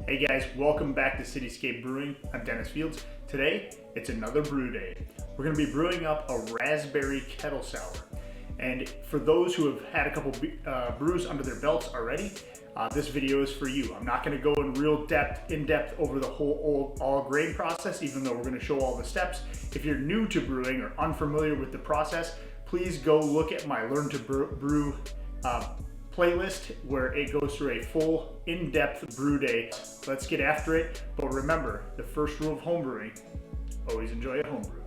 Hey guys, welcome back to Cityscape Brewing. I'm Dennis Fields. Today, it's another brew day. We're going to be brewing up a raspberry kettle sour. And for those who have had a couple brews under their belts already, this video is for you. I'm not going to go in real in-depth over the whole all grain process, even though we're going to show all the steps. If you're new to brewing or unfamiliar with the process, please go look at my Learn to Brew playlist where it goes through a full in-depth brew day. Let's get after it, but remember, the first rule of homebrewing, always enjoy a homebrew.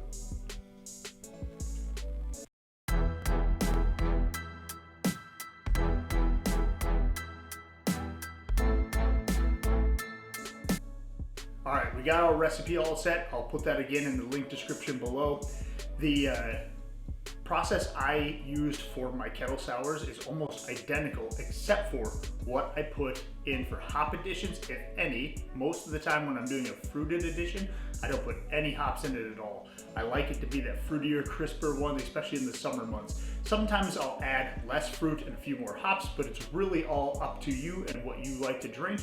All right, we got our recipe all set. I'll put that again in the link description below. The process I used for my kettle sours is almost identical, except for what I put in for hop additions, if any. Most of the time when I'm doing a fruited addition, I don't put any hops in it at all. I like it to be that fruitier, crisper one, especially in the summer months. Sometimes I'll add less fruit and a few more hops, but it's really all up to you and what you like to drink.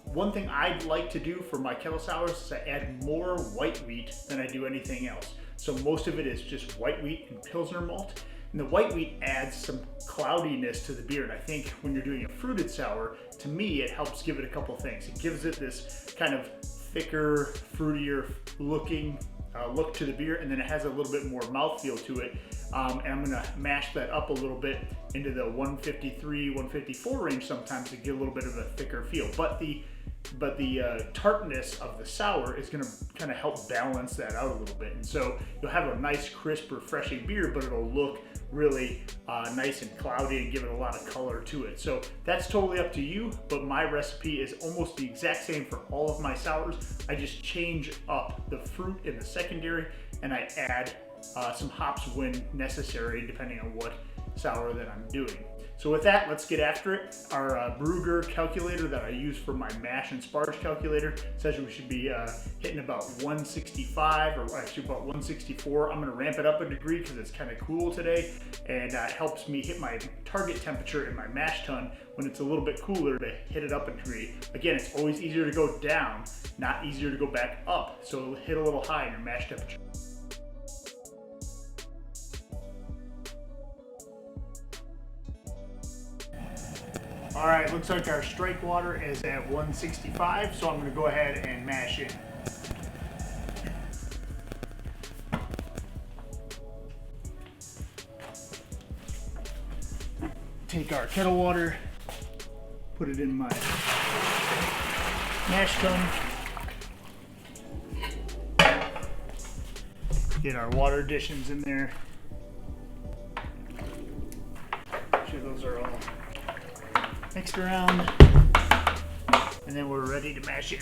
One thing I'd like to do for my kettle sours is I add more white wheat than I do anything else. So most of it is just white wheat and Pilsner Malt. And the white wheat adds some cloudiness to the beer. And I think when you're doing a fruited sour, to me, it helps give it a couple things. It gives it this kind of thicker, fruitier looking look to the beer, and then it has a little bit more mouthfeel to it. And I'm gonna mash that up a little bit into the 153, 154 range sometimes to get a little bit of a thicker feel. But the tartness of the sour is gonna kind of help balance that out a little bit. And so you'll have a nice, crisp, refreshing beer, but it'll look really nice and cloudy and give it a lot of color to it. So that's totally up to you, but my recipe is almost the exact same for all of my sours. I just change up the fruit in the secondary, and I add some hops when necessary, depending on what sour that I'm doing. So with that, let's get after it. Our Brew calculator that I use for my mash and sparge calculator says we should be hitting about 165, or actually about 164. I'm gonna ramp it up a degree because it's kind of cool today, and it helps me hit my target temperature in my mash tun when it's a little bit cooler to hit it up a degree. Again, it's always easier to go down, not easier to go back up. So it'll hit a little high in your mash temperature. All right, looks like our strike water is at 165, so I'm gonna go ahead and mash in. Take our kettle water, put it in my mash tun. Get our water additions in there. Make sure those are all mixed around, and then we're ready to mash in.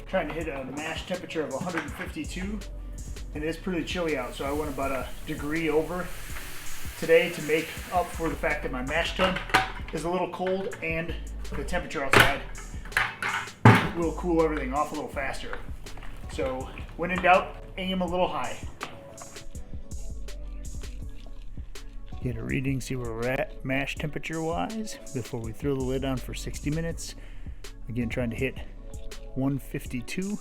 Trying to hit a mash temperature of 152, and it's pretty chilly out, so I went about a degree over today to make up for the fact that my mash tun is a little cold and the temperature outside will cool everything off a little faster. So when in doubt, aim a little high. Get a reading, see where we're at mash temperature wise before we throw the lid on for 60 minutes. Again, trying to hit 152.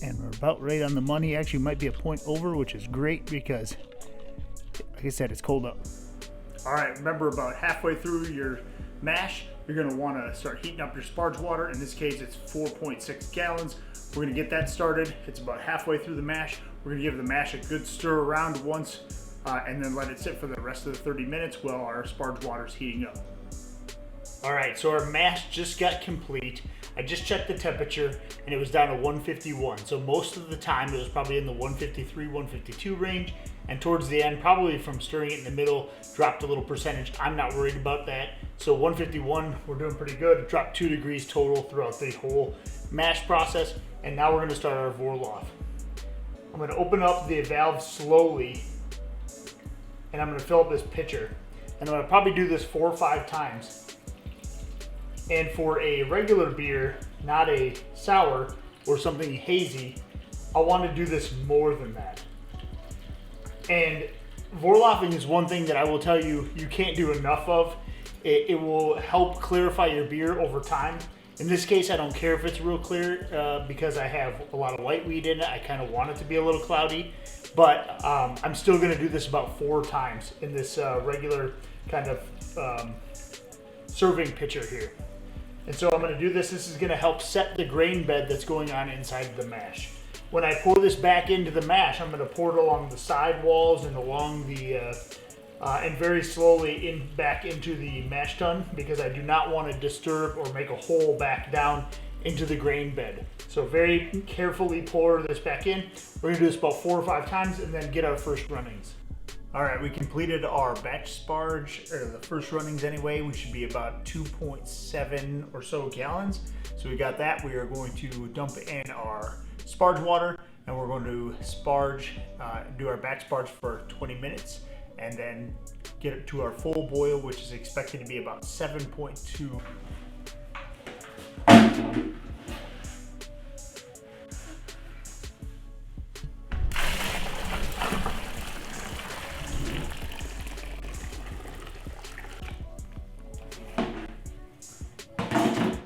And we're about right on the money. Actually might be a point over, which is great because like I said, it's cold up. All right, remember about halfway through your mash, you're gonna wanna start heating up your sparge water. In this case, it's 4.6 gallons. We're gonna get that started. It's about halfway through the mash. We're gonna give the mash a good stir around once, and then let it sit for the rest of the 30 minutes while our sparge water's heating up. All right, so our mash just got complete. I just checked the temperature and it was down to 151. So most of the time it was probably in the 153, 152 range. And towards the end, probably from stirring it in the middle, dropped a little percentage. I'm not worried about that. So 151, we're doing pretty good. It dropped 2 degrees total throughout the whole mash process. And now we're gonna start our Vorloff. I'm gonna open up the valve slowly and I'm gonna fill up this pitcher. And I'm gonna probably do this 4 or 5 times. And for a regular beer, not a sour or something hazy, I want to do this more than that. And Vorlafing is one thing that I will tell you, you can't do enough of. It will help clarify your beer over time. In this case, I don't care if it's real clear because I have a lot of white wheat in it. I kind of want it to be a little cloudy, but I'm still going to do this about 4 times in this regular kind of serving pitcher here. And so I'm going to do this. This is going to help set the grain bed that's going on inside the mash. When I pour this back into the mash, I'm going to pour it along the side walls and along the, and very slowly back into the mash tun, because I do not want to disturb or make a hole back down into the grain bed. So very carefully pour this back in. We're going to do this about 4 or 5 times and then get our first runnings. All right, we completed our batch sparge, or the first runnings anyway. We should be about 2.7 or so gallons. So we got that. We are going to dump in our sparge water, and we're going to sparge, do our batch sparge for 20 minutes, and then get it to our full boil, which is expected to be about 7.2.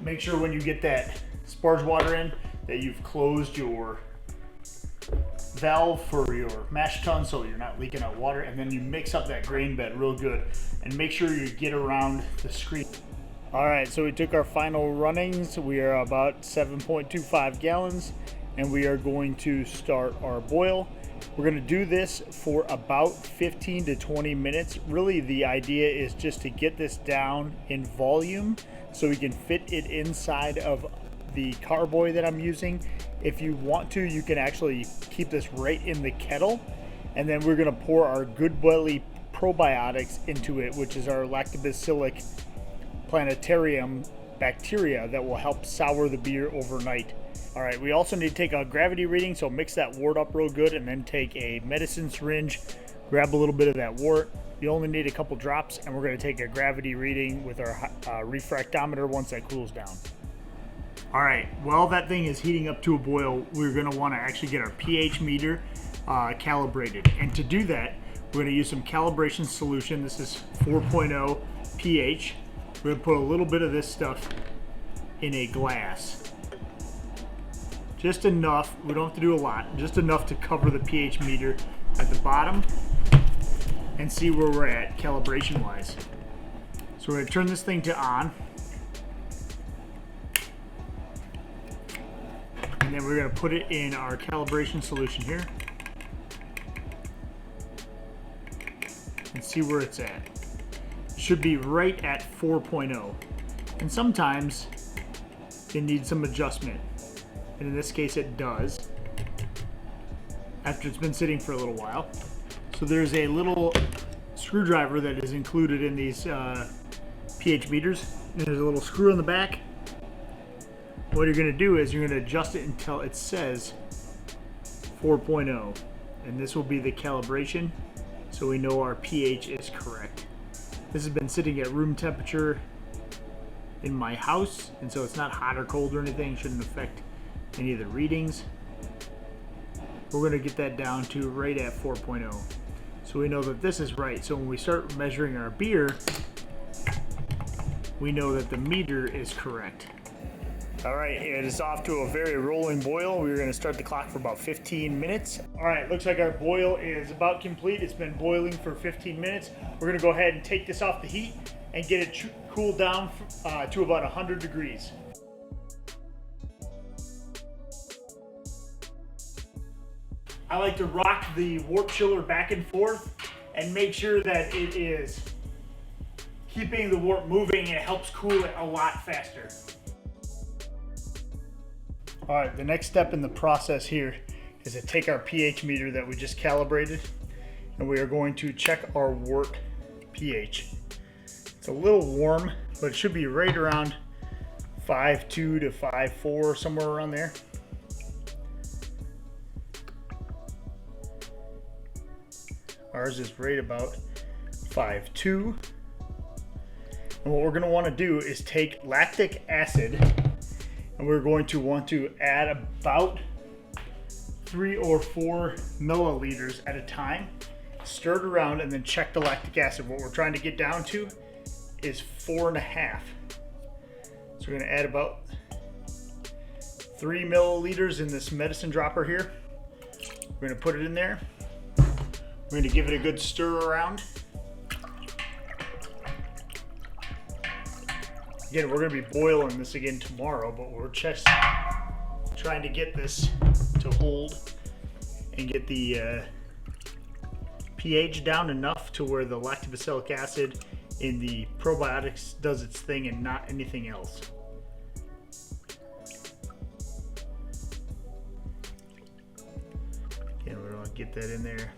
Make sure when you get that sparge water in that you've closed your valve for your mash tun so you're not leaking out water, and then you mix up that grain bed real good and make sure you get around the screen. All right, so we took our final runnings. We are about 7.25 gallons and we are going to start our boil. We're going to do this for about 15 to 20 minutes. Really, the idea is just to get this down in volume so we can fit it inside of the carboy that I'm using. If you want to, you can actually keep this right in the kettle, and then we're going to pour our Goodbelly Probiotics into it, which is our Lactobacillus plantarum bacteria that will help sour the beer overnight. All right, we also need to take a gravity reading, so mix that wort up real good and then take a medicine syringe, grab a little bit of that wort. You only need a couple drops, and we're going to take a gravity reading with our refractometer once that cools down. All right, while that thing is heating up to a boil, we're going to want to actually get our pH meter calibrated. And to do that, we're going to use some calibration solution. This is 4.0 pH. We're going to put a little bit of this stuff in a glass. Just enough, we don't have to do a lot, just enough to cover the pH meter at the bottom and see where we're at calibration wise. So we're going to turn this thing to on, and then we're going to put it in our calibration solution here and see where it's at. It should be right at 4.0, and sometimes it needs some adjustment, and in this case it does after it's been sitting for a little while. So there's a little screwdriver that is included in these pH meters. And there's a little screw on the back. What you're going to do is you're going to adjust it until it says 4.0. And this will be the calibration, so we know our pH is correct. This has been sitting at room temperature in my house, and so it's not hot or cold or anything. It shouldn't affect any of the readings. We're going to get that down to right at 4.0. So we know that this is right. So when we start measuring our beer, we know that the meter is correct. All right, it is off to a very rolling boil. We're going to start the clock for about 15 minutes. All right, looks like our boil is about complete. It's been boiling for 15 minutes. We're going to go ahead and take this off the heat and get it cooled down to about 100 degrees. I like to rock the wort chiller back and forth and make sure that it is keeping the wort moving, and it helps cool it a lot faster. All right, the next step in the process here is to take our pH meter that we just calibrated, and we are going to check our wort pH. It's a little warm, but it should be right around 5.2 to 5.4, somewhere around there. Ours is right about 5.2, And what we're going to want to do is take lactic acid, and we're going to want to add about 3 or 4 milliliters at a time. Stir it around and then check the lactic acid. What we're trying to get down to is 4.5. So we're going to add about 3 milliliters in this medicine dropper here. We're going to put it in there. We're going to give it a good stir around. Again, we're going to be boiling this again tomorrow, but we're just trying to get this to hold and get the pH down enough to where the lactobacillic acid in the probiotics does its thing and not anything else. Again, we're going to get that in there.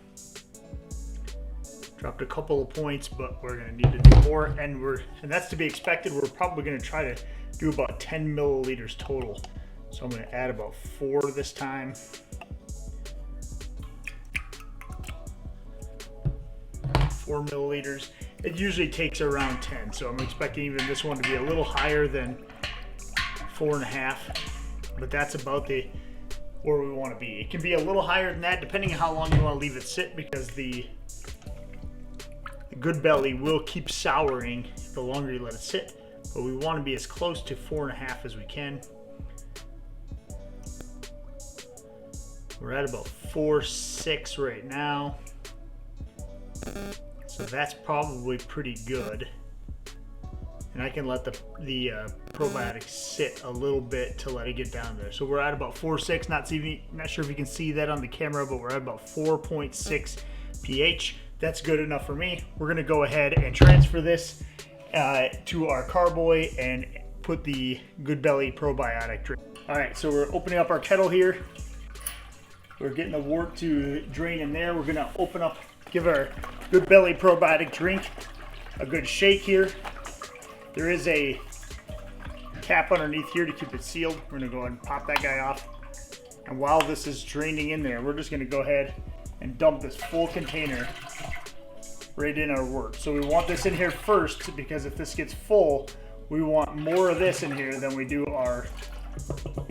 Dropped a couple of points, but we're going to need to do more, and that's to be expected. We're probably going to try to do about 10 milliliters total. So I'm going to add about 4 this time. Four milliliters. It usually takes around 10, so I'm expecting even this one to be a little higher than 4.5, but that's about where we want to be. It can be a little higher than that depending on how long you want to leave it sit, because the Goodbelly will keep souring the longer you let it sit, but we want to be as close to 4.5 as we can. We're at about 4.6 right now, so that's probably pretty good. And I can let the probiotics sit a little bit to let it get down there. So we're at about 4.6. Not sure if you can see that on the camera, but we're at about 4.6 pH. That's good enough for me. We're going to go ahead and transfer this to our carboy and put the Goodbelly Probiotic Drink. All right, so we're opening up our kettle here. We're getting the wort to drain in there. We're going to give our Goodbelly Probiotic Drink a good shake here. There is a cap underneath here to keep it sealed. We're going to go ahead and pop that guy off. And while this is draining in there, we're just going to go ahead and dump this full container right in our wort. So we want this in here first, because if this gets full, we want more of this in here than we do our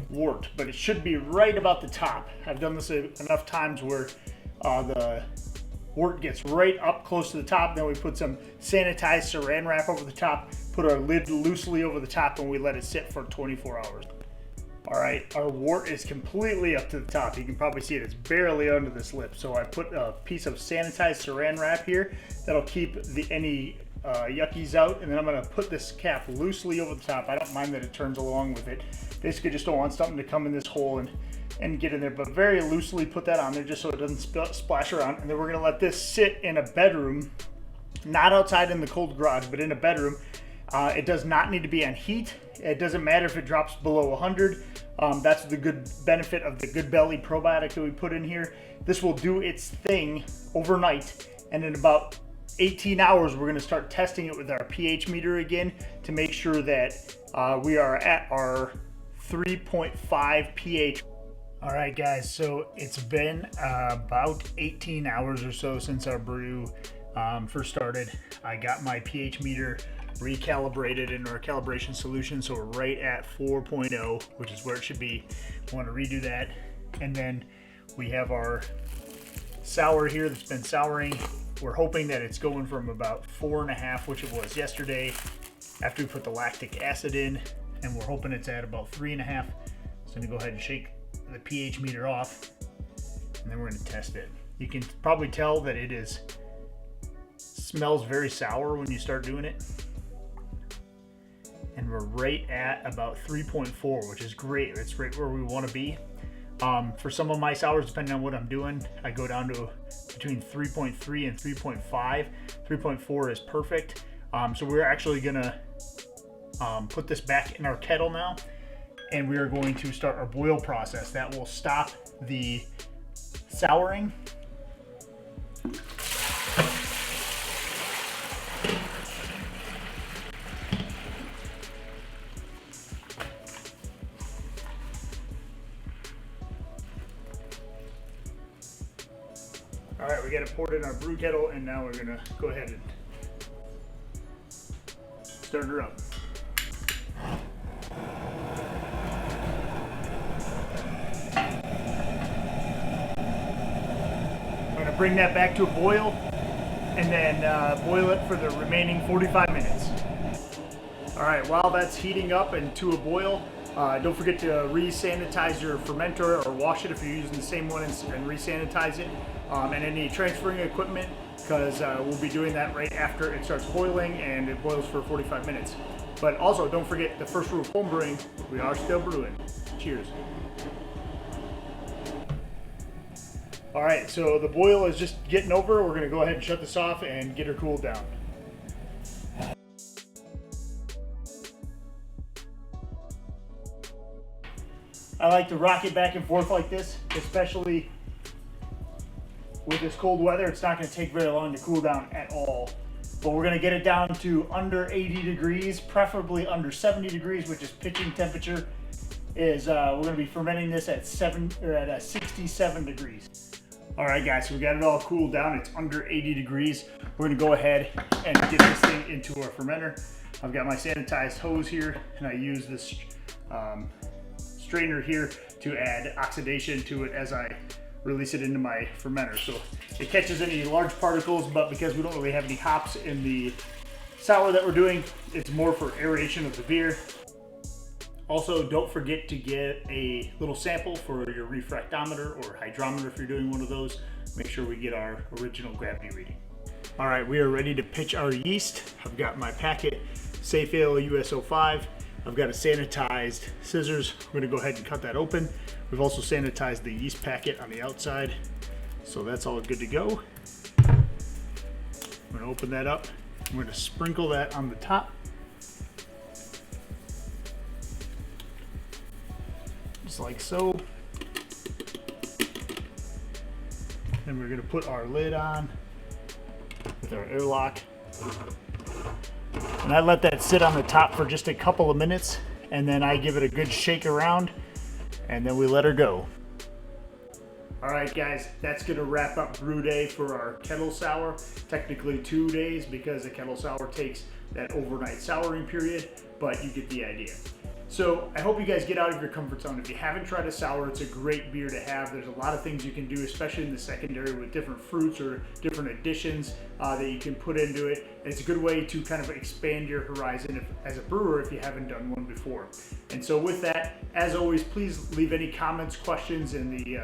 wort. But it should be right about the top. I've done this enough times where the wort gets right up close to the top, then we put some sanitized saran wrap over the top, put our lid loosely over the top, and we let it sit for 24 hours. All right, our wort is completely up to the top. You can probably see it, it's barely under this lip. So I put a piece of sanitized saran wrap here that'll keep any yuckies out, and then I'm gonna put this cap loosely over the top. I don't mind that it turns along with it. Basically just don't want something to come in this hole and get in there, but very loosely put that on there just so it doesn't splash around. And then we're gonna let this sit in a bedroom, not outside in the cold garage, but in a bedroom. It does not need to be on heat. It doesn't matter if it drops below 100. That's the good benefit of the Goodbelly probiotic that we put in here. This will do its thing overnight, and in about 18 hours, we're gonna start testing it with our pH meter again to make sure that we are at our 3.5 pH. All right, guys, so it's been about 18 hours or so since our brew first started. I got my pH meter recalibrated in our calibration solution, so we're right at 4.0, which is where it should be. We want to redo that. And then we have our sour here that's been souring. We're hoping that it's going from about 4.5, which it was yesterday after we put the lactic acid in, and we're hoping it's at about 3.5. So I'm gonna go ahead and shake the pH meter off, and then we're gonna test it. You can probably tell that it smells very sour when you start doing it. And we're right at about 3.4, which is great. It's right where we want to be. For some of my sours, depending on what I'm doing, I go down to between 3.3 and 3.5. 3.4 is perfect. So we're actually gonna put this back in our kettle now, and we are going to start our boil process. That will stop the souring. All right, we got it poured in our brew kettle, and now we're gonna go ahead and Start her up. I'm going to bring that back to a boil and then boil it for the remaining 45 minutes. All right, while that's heating up and to a boil, don't forget to re-sanitize your fermenter or wash it if you're using the same one and re-sanitize it. And any transferring equipment, because we'll be doing that right after it starts boiling and it boils for 45 minutes. But also don't forget the first rule of home brewing, we are still brewing. Cheers. All right, so the boil is just getting over. We're gonna go ahead and shut this off and get her cooled down. I like to rock it back and forth like this, especially with this cold weather. It's not going to take very long to cool down at all. But we're going to get it down to under 80 degrees, preferably under 70 degrees, which is pitching temperature. We're going to be fermenting this at 67 degrees. All right, guys, so we got it all cooled down. It's under 80 degrees. We're going to go ahead and get this thing into our fermenter. I've got my sanitized hose here, and I use this strainer here to add oxidation to it as I release it into my fermenter. So it catches any large particles, but because we don't really have any hops in the sour that we're doing, it's more for aeration of the beer. Also, don't forget to get a little sample for your refractometer or hydrometer if you're doing one of those. Make sure we get our original gravity reading. All right, we are ready to pitch our yeast. I've got my packet, Safeale US05. I've got a sanitized scissors. We're gonna go ahead and cut that open. We've also sanitized the yeast packet on the outside. So that's all good to go. I'm gonna open that up. I'm gonna sprinkle that on the top. Just like so. Then we're gonna put our lid on with our airlock. And I let that sit on the top for just a couple of minutes, and then I give it a good shake around, and then we let her go. All right, guys, that's gonna wrap up brew day for our kettle sour. Technically 2 days because the kettle sour takes that overnight souring period, but you get the idea. So I hope you guys get out of your comfort zone. If you haven't tried a sour, it's a great beer to have. There's a lot of things you can do, especially in the secondary with different fruits or different additions that you can put into it. And it's a good way to kind of expand your horizon as a brewer if you haven't done one before. And so with that, as always, please leave any comments, questions in the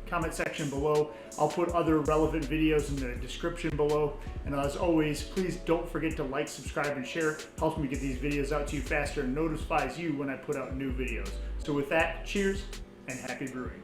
comment section below. I'll put other relevant videos in the description below. And as always, please don't forget to like, subscribe, and share. It helps me get these videos out to you faster and notifies you when I put out new videos. So with that, cheers and happy brewing.